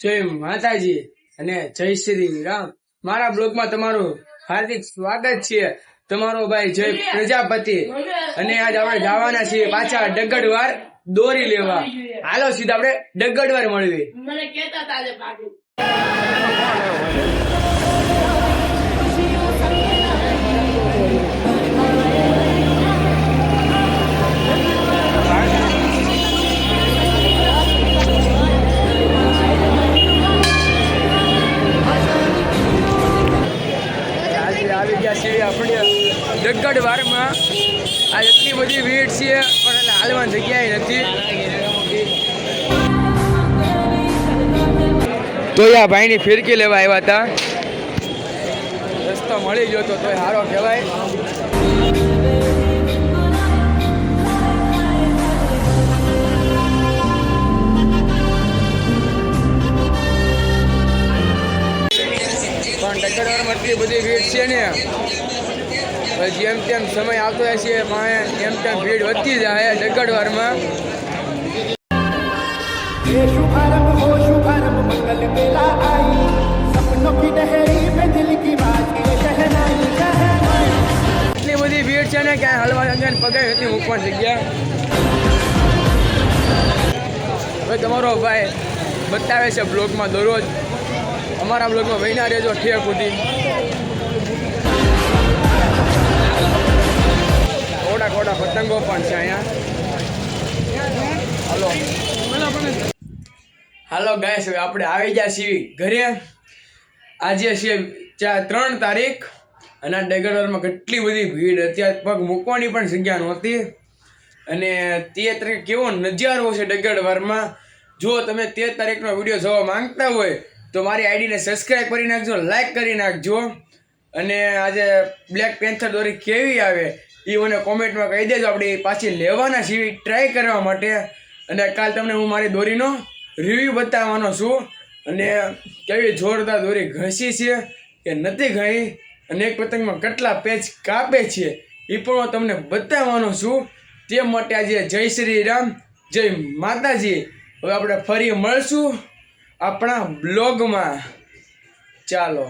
જય માતાજી અને જય શ્રી રામ। મારા બ્લોગમાં તમારું હાર્દિક સ્વાગત છે। તમારો ભાઈ જય પ્રજાપતિ અને આજ આપણે જવાના છીએ પાછા ડગડવાર દોરી લેવા। હાલો સીધા આપણે ડગડવાર મળવી। મને કહેતા તાલે ભાગી ડગડવારમાં આ એટલી બધી ભીડ છે પણ એટલે હાલવાની જગ્યાએ નથી। તો આ ભાઈની ફિરકી લેવા આવ્યા હતા, રસ્તો મળી ગયો તો સારો કહેવાય। પણ ડગડવારમાં એટલી બધી ભીડ છે ને, જેમ તેમ સમય આવતો હશે એમ તેમ ભીડ વધતી જાય ડગડવારમાં। એટલી બધી ભીડ છે ને ક્યાંય હલવા જગ્યા પગે હતી મૂકવાની જગ્યા। હવે તમારો ભાઈ બતાવે છે બ્લોગમાં દરરોજ, અમારા બ્લોગમાં વહીના રહેજો ઠેક સુધી। થોડા પતંગો પણ છે અહીંયા। હાલો ગાઈસ, હવે આપણે આવી ગયા છીએ ઘરે। આજે છે 3 તારીખ અને ડગડવારમાં કેટલી બધી ભીડ, અત્યારે પગ મૂકવાની પણ જગ્યા નહોતી। અને 13 તારીખ કેવો નજારો છે ડગડવારમાં। જો તમે 13 તારીખનો વિડીયો જોવા માંગતા હોય તો મારી આઈડીને સબસ્ક્રાઈબ કરી નાખજો, લાઈક કરી નાખજો। અને આજે બ્લેક પેન્થર દોરી કેવી આવે એ મને કોમેન્ટમાં કહી દેજો, આપણે પાછી લેવાના છીએ ટ્રાય કરવા માટે। અને કાલ તમને હું મારી દોરીનો રિવ્યૂ બતાવવાનો છું, અને કેવી જોરદાર દોરી ઘસી છે કે નથી ઘસી, અને એક પતંગમાં કેટલા પેચ કાપે છે એ પણ હું તમને બતાવવાનો છું। તે માટે આજે જય શ્રી રામ, જય માતાજી। હવે આપણે ફરી મળશું આપણા બ્લોગમાં, ચાલો।